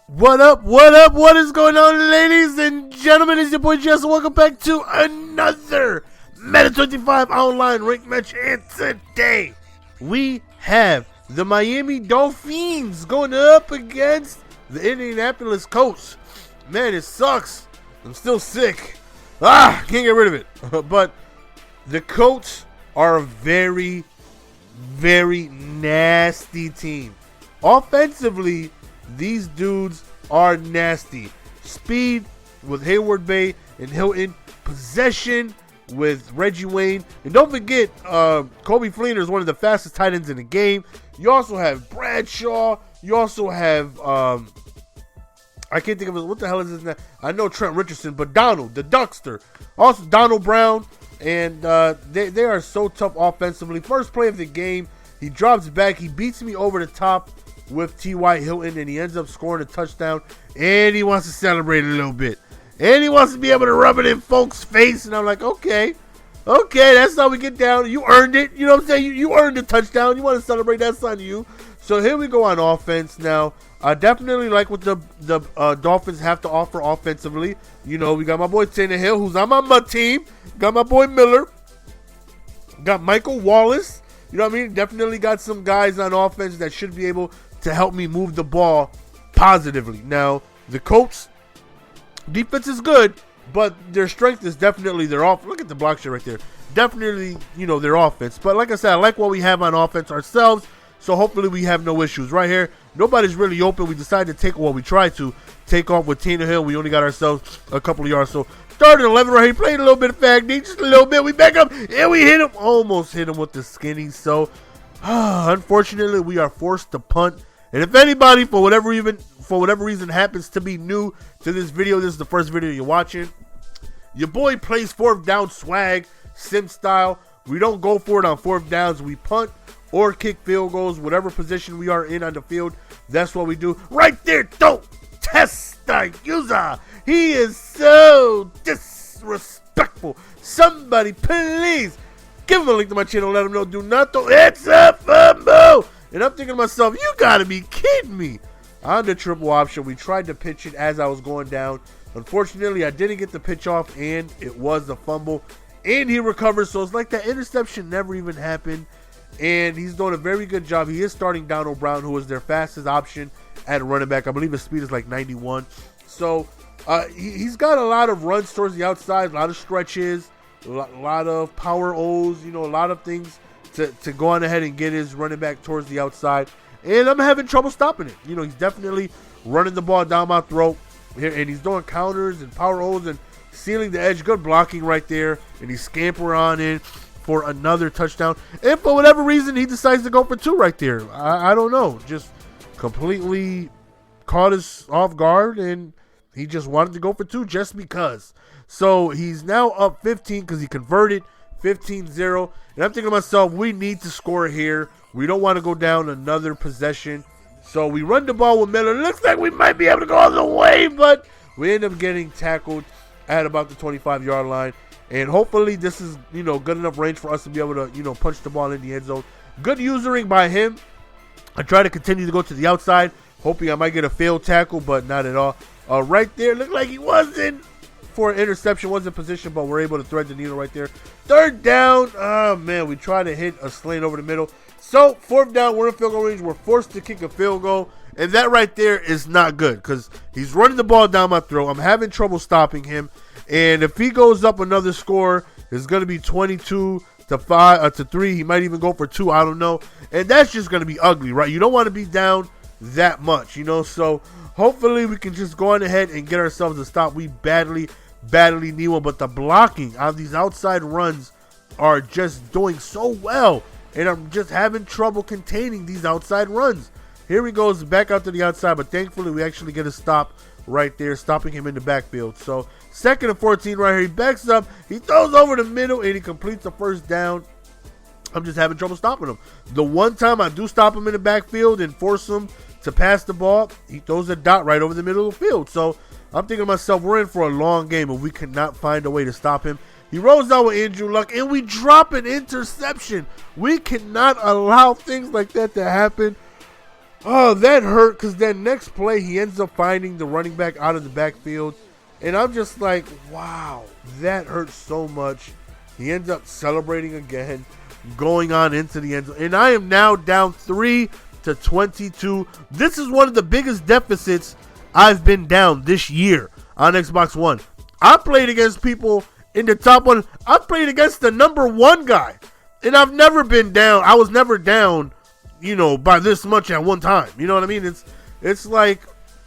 What up, what up, what is going on, ladies and gentlemen? It's your boy Jess, and welcome back to another Madden 25 online ranked match. And today, we have the Miami Dolphins going up against the Indianapolis Colts. Man, it sucks. I'm still sick. Can't get rid of it. But the Colts are a very, very nasty team. Offensively, these dudes are nasty. Speed with Hayward Bay and Hilton. Possession with Reggie Wayne. And don't forget, Kobe Fleener is one of the fastest tight ends in the game. You also have Bradshaw. You also have, I can't think of it. What the hell is his name? I know Trent Richardson, but Donald, the Duckster. Also Donald Brown. And they are so tough offensively. First play of the game, he drops back. He beats me over the top with T.Y. Hilton, and he ends up scoring a touchdown, and he wants to celebrate a little bit, and he wants to be able to rub it in folks' face, and I'm like, okay, that's how we get down. You earned it, you know what I'm saying? You earned the touchdown. You want to celebrate, that's on you. So here we go on offense now. I definitely like what the Dolphins have to offer offensively. You know, we got my boy Tannehill, who's on my M.U.T team. Got my boy Miller. Got Michael Wallace. You know what I mean? Definitely got some guys on offense that should be able to help me move the ball positively. Now, the Colts defense is good, but their strength is definitely their offense. Look at the block shot right there. Definitely, their offense. But like I said, I like what we have on offense ourselves, so hopefully we have no issues. Right here, nobody's really open. We decided to take we tried to take off with Tannehill. We only got ourselves a couple of yards. So started 11 right here, played a little bit of fag D, just a little bit. We back up, and we hit him. Almost hit him with the skinny. So, unfortunately, we are forced to punt. And if anybody, for whatever reason, happens to be new to this video, this is the first video you're watching, your boy plays fourth down swag, sim style. We don't go for it on fourth downs. We punt or kick field goals, whatever position we are in on the field. That's what we do. Right there, don't test the user. He is so disrespectful. Somebody, please give him a link to my channel. Let him know. Do not throw. It's a fumble. And I'm thinking to myself, you got to be kidding me. On the triple option, we tried to pitch it as I was going down. Unfortunately, I didn't get the pitch off, and it was a fumble. And he recovers, so it's like that interception never even happened. And he's doing a very good job. He is starting Donald Brown, who is their fastest option at running back. I believe his speed is like 91. So he's got a lot of runs towards the outside, a lot of stretches, a lot of power O's, a lot of things to go on ahead and get his running back towards the outside. And I'm having trouble stopping it. He's definitely running the ball down my throat here, and he's doing counters and power O's and sealing the edge. Good blocking right there, and he's scamper on in for another touchdown. And for whatever reason, he decides to go for two right there. I don't know. Just completely caught us off guard, and he just wanted to go for two just because. So he's now up 15 because he converted 15-0. And I'm thinking to myself, we need to score here. We don't want to go down another possession. So we run the ball with Miller. Looks like we might be able to go all the way, but we end up getting tackled at about the 25-yard line. And hopefully this is, good enough range for us to be able to, punch the ball in the end zone. Good usering by him. I try to continue to go to the outside, hoping I might get a failed tackle, but not at all. Right there, looked like he wasn't for an interception, wasn't in position, but we're able to thread the needle right there. Third down. Oh, man, we try to hit a slant over the middle. So, fourth down, we're in field goal range. We're forced to kick a field goal, and that right there is not good because he's running the ball down my throat. I'm having trouble stopping him, and if he goes up another score, it's going to be 22-3. He might even go for two. I don't know, and that's just going to be ugly, right? You don't want to be down that much, so hopefully we can just go on ahead and get ourselves a stop. We badly need one, but the blocking on these outside runs are just doing so well, and I'm just having trouble containing these outside runs. Here he goes back out to the outside, but thankfully we actually get a stop right there, stopping him in the backfield. So 2nd and 14 right here. He backs up, he throws over the middle, and he completes the first down. I'm just having trouble stopping him. The one time I do stop him in the backfield and force him to pass the ball, he throws a dot right over the middle of the field. So I'm thinking to myself, we're in for a long game if we cannot find a way to stop him. He rolls down with Andrew Luck, and we drop an interception. We cannot allow things like that to happen. Oh, that hurt because then next play he ends up finding the running back out of the backfield. And I'm just like, wow, that hurts so much. He ends up celebrating again, going on into the end zone. And I am now down 3-22. This is one of the biggest deficits I've been down this year on Xbox One. I played against people in the top one. I played against the number one guy. And I've never been down. I was never down, by this much at one time. You know what I mean? It's like,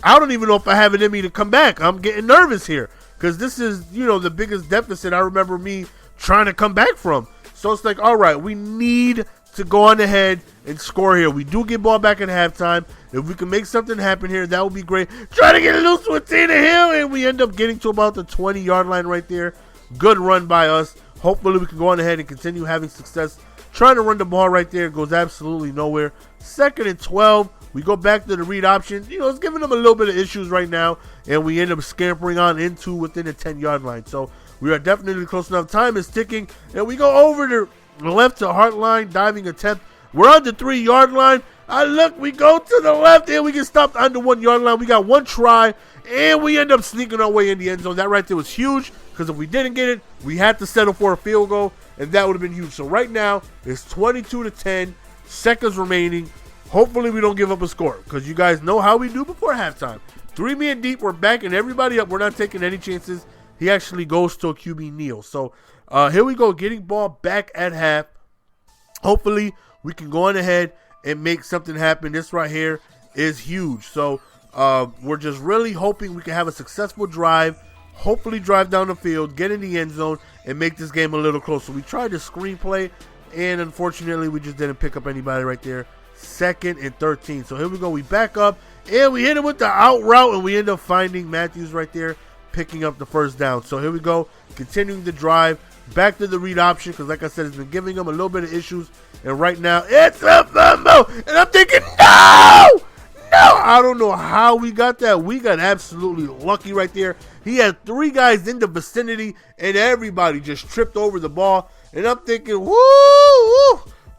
I don't even know if I have it in me to come back. I'm getting nervous here because this is, the biggest deficit I remember me trying to come back from. So it's like, all right, we need to go on ahead and score here. We do get ball back at halftime. If we can make something happen here, that would be great. Try to get it loose with Tina Hill, and we end up getting to about the 20-yard line right there. Good run by us. Hopefully we can go on ahead and continue having success. Trying to run the ball right there goes absolutely nowhere. 2nd and 12. We go back to the read option. It's giving them a little bit of issues right now, and we end up scampering on into within the 10-yard line. So we are definitely close enough. Time is ticking, and we go over to the left to heart line, diving attempt. We're on the 3-yard line. Look, we go to the left, and we get stopped on the 1-yard line. We got one try, and we end up sneaking our way in the end zone. That right there was huge, because if we didn't get it, we had to settle for a field goal, and that would have been huge. So right now, it's 22-10, seconds remaining. Hopefully we don't give up a score because you guys know how we do before halftime. 3 men deep, we're backing everybody up. We're not taking any chances. He actually goes to a QB kneel. So here we go, getting ball back at half. Hopefully we can go on ahead and make something happen. This right here is huge. So we're just really hoping we can have a successful drive. Hopefully drive down the field, get in the end zone, and make this game a little closer. We tried the screenplay, and unfortunately we just didn't pick up anybody right there. 2nd and 13. So here we go. We back up, and we hit him with the out route, and we end up finding Matthews right there, picking up the first down. So here we go. Continuing the drive. Back to the read option, because like I said, it's been giving them a little bit of issues. And right now, it's a fumble. And I'm thinking, no! I don't know how we got that. We got absolutely lucky right there. He had 3 guys in the vicinity, and everybody just tripped over the ball. And I'm thinking, woo!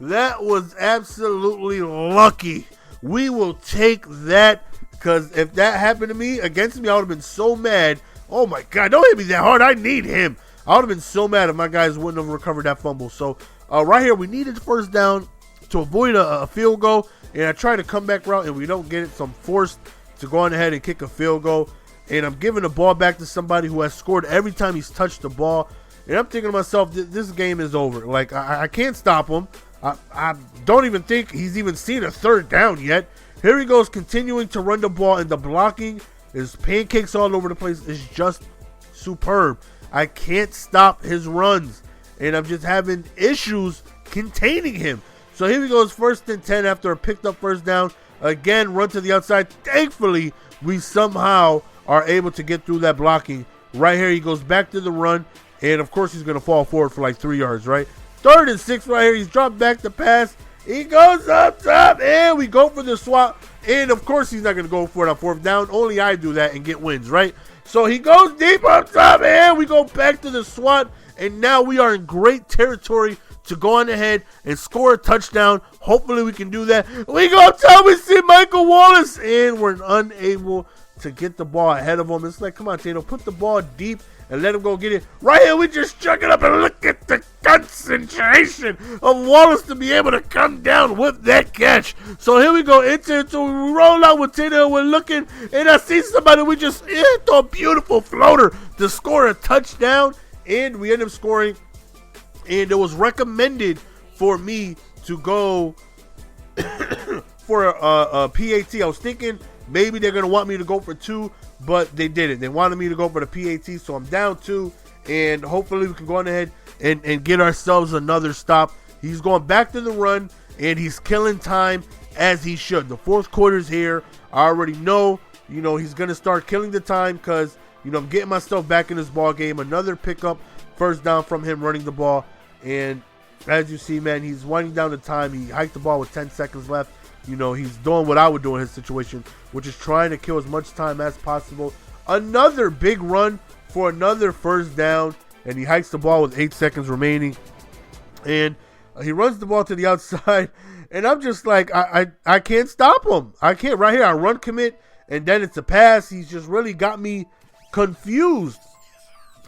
That was absolutely lucky. We will take that, because if that happened to me, against me, I would have been so mad. Oh my God, don't hit me that hard. I need him. I would have been so mad if my guys wouldn't have recovered that fumble. So right here, we needed the first down to avoid a field goal. And I tried to come back route, and we don't get it. So I'm forced to go on ahead and kick a field goal. And I'm giving the ball back to somebody who has scored every time he's touched the ball. And I'm thinking to myself, this game is over. Like, I can't stop him. I don't even think he's even seen a third down yet. Here he goes, continuing to run the ball, and the blocking is pancakes all over the place. It's just superb. I can't stop his runs, and I'm just having issues containing him. So here he goes, 1st and 10 after a picked up first down. Again, run to the outside. Thankfully, we somehow are able to get through that blocking. Right here, he goes back to the run, and of course he's going to fall forward for like 3 yards, right? 3rd and 6 right here. He's dropped back to pass. He goes up top, and we go for the swap. And, of course, he's not going to go for it on 4th down. Only I do that and get wins, right? So he goes deep up top, and we go back to the swat. And now we are in great territory to go on ahead and score a touchdown. Hopefully we can do that. We go till we see Michael Wallace, and we're unable to get the ball ahead of him. It's like, come on, Tano, put the ball deep and let him go get it. Right here, we just chuck it up, and look at the concentration of Wallace to be able to come down with that catch. So here we go into it. So we roll out with Tano. We're looking, and I see somebody. We just hit a beautiful floater to score a touchdown, and we end up scoring. And it was recommended for me to go for a PAT. I was thinking maybe they're going to want me to go for 2, but they didn't. They wanted me to go for the PAT, so I'm down 2, and hopefully we can go on ahead and get ourselves another stop. He's going back to the run, and he's killing time as he should. The 4th quarter's here. I already know, he's going to start killing the time because, I'm getting myself back in this ball game. Another pickup, first down from him running the ball, and as you see, man, he's winding down the time. He hiked the ball with 10 seconds left. He's doing what I would do in his situation, which is trying to kill as much time as possible. Another big run for another first down, and he hikes the ball with 8 seconds remaining. And he runs the ball to the outside, And I'm just like, I can't stop him. I can't. Right here, I run commit, and then it's a pass. He's just really got me confused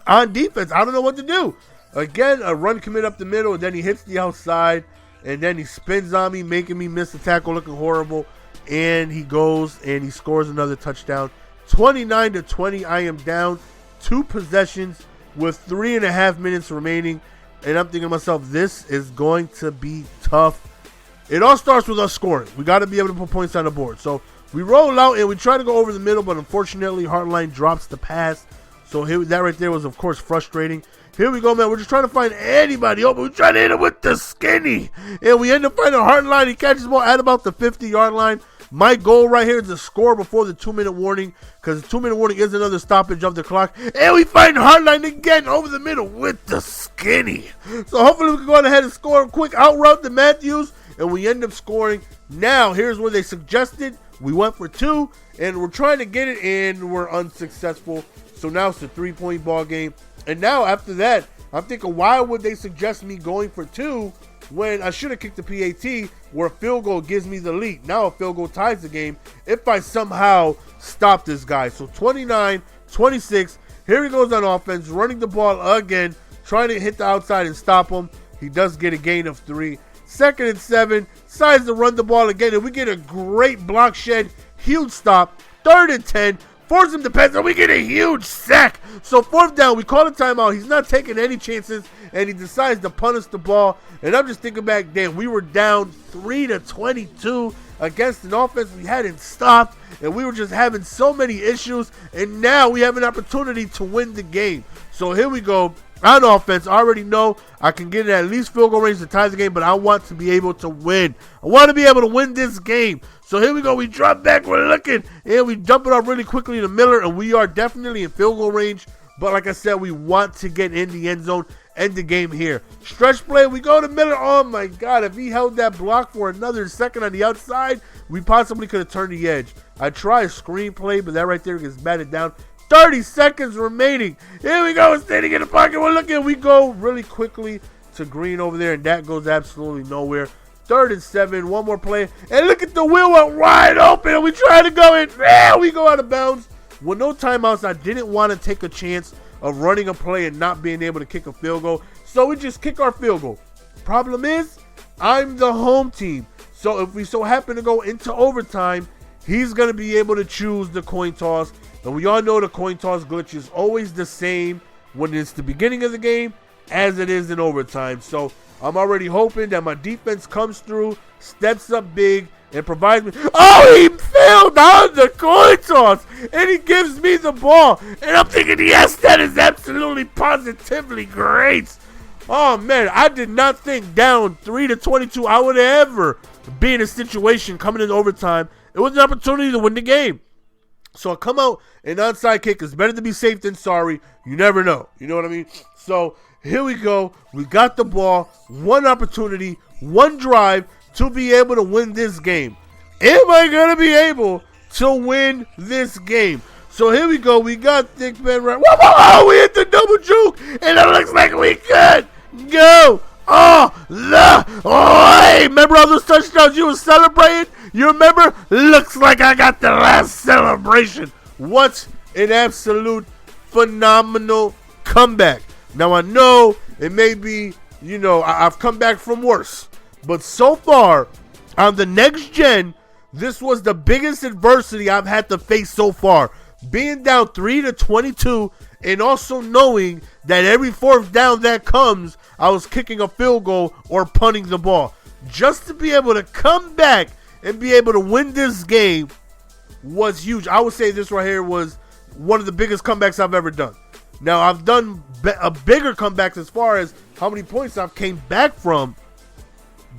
on defense. I don't know what to do. Again, a run commit up the middle, and then he hits the outside, and then he spins on me, making me miss the tackle, looking horrible. And he goes and he scores another touchdown. 29-20. I am down 2 possessions with 3.5 minutes remaining. And I'm thinking to myself, this is going to be tough. It all starts with us scoring. We got to be able to put points on the board. So we roll out and we try to go over the middle, but unfortunately, Hartline drops the pass. So that right there was, of course, frustrating. Here we go, man. We're just trying to find anybody open. We're trying to hit him with the skinny. And we end up finding Hartline. He catches the ball at about the 50-yard line. My goal right here is to score before the 2-minute warning, because the 2-minute warning is another stoppage of the clock. And we find Hartline again over the middle with the skinny. So hopefully we can go on ahead and score a quick out route to Matthews, and we end up scoring. Now, here's where they suggested. We went for 2, and we're trying to get it, and we're unsuccessful. So now it's a 3-point ball game. And now after that, I'm thinking, why would they suggest me going for 2 when I should have kicked the PAT where a field goal gives me the lead? Now a field goal ties the game if I somehow stop this guy. So 29-26. Here he goes on offense, running the ball again, trying to hit the outside and stop him. He does get a gain of 3. 2nd and 7. Decides to run the ball again, and we get a great block shed. Huge stop. 3rd and 10. Force him to pass, and we get a huge sack. So 4th down, we call a timeout. He's not taking any chances, and he decides to punt us the ball. And I'm just thinking back, damn, we were down 3-22 against an offense we hadn't stopped, and we were just having so many issues, and now we have an opportunity to win the game. So here we go. On offense, I already know I can get in at least field goal range to tie the game, but I want to be able to win. I want to be able to win this game. So here we go. We drop back. We're looking, and we dump it off really quickly to Miller, and we are definitely in field goal range. But like I said, we want to get in the end zone, end the game here. Stretch play. We go to Miller. Oh, my God. If he held that block for another second on the outside, we possibly could have turned the edge. I try a screen play, but that right there gets batted down. 30 seconds remaining. Here we go. Standing in the pocket. We're looking. We go really quickly to Green over there, and that goes absolutely nowhere. 3rd and 7. One more play. And look at the wheel went wide open. And we try to go in. Yeah, we go out of bounds. With no timeouts, I didn't want to take a chance of running a play and not being able to kick a field goal. So we just kick our field goal. Problem is, I'm the home team. So if we so happen to go into overtime, he's going to be able to choose the coin toss. And we all know the coin toss glitch is always the same when it's the beginning of the game as it is in overtime. So I'm already hoping that my defense comes through, steps up big, and provides me. Oh, he failed on the coin toss, and he gives me the ball. And I'm thinking, yes, that is absolutely positively great. Oh, man, I did not think down 3-22 I would ever be in a situation coming in overtime. It was an opportunity to win the game. So I come out, an onside kick is better to be safe than sorry. You never know. You know what I mean? So here we go. We got the ball. One opportunity, one drive to be able to win this game. Am I going to be able to win this game? So here we go. We got Thick Ben right. Whoa, whoa, whoa. We hit the double juke. And it looks like we could go. Hey, remember all those touchdowns you were celebrating? You remember? Looks like I got the last celebration. What an absolute phenomenal comeback. Now, I know it may be, I've come back from worse. But so far, on the next gen, this was the biggest adversity I've had to face so far. Being down 3-22 and also knowing that every 4th down that comes, I was kicking a field goal or punting the ball. Just to be able to come back and be able to win this game was huge. I would say this right here was one of the biggest comebacks I've ever done. Now, I've done a bigger comeback as far as how many points I've came back from.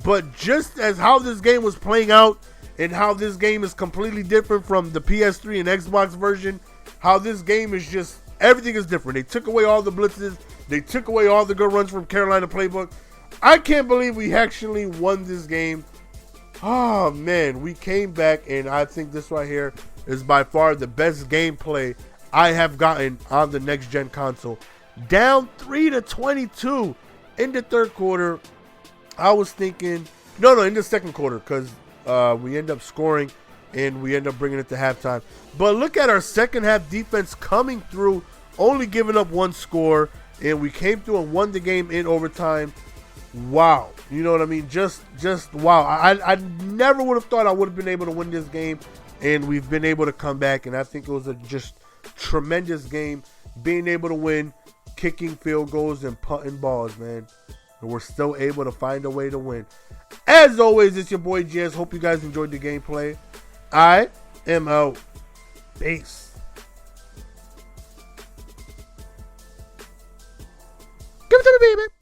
But just as how this game was playing out and how this game is completely different from the PS3 and Xbox version, how this game is just, everything is different. They took away all the blitzes. They took away all the good runs from Carolina playbook. I can't believe we actually won this game. Oh, man, we came back, and I think this right here is by far the best gameplay I have gotten on the next-gen console. Down 3-22 in the 3rd quarter. I was thinking, No, in the second quarter, because we end up scoring and we end up bringing it to halftime. But look at our second half defense coming through, only giving up one score, and we came through and won the game in overtime. Wow. You know what I mean? Just wow. I never would have thought I would have been able to win this game, and we've been able to come back, and I think it was a just tremendous game, being able to win, kicking field goals and punting balls, man. And we're still able to find a way to win. As always, it's your boy GS. Hope you guys enjoyed the gameplay. I am out. Peace. Give it to me, baby.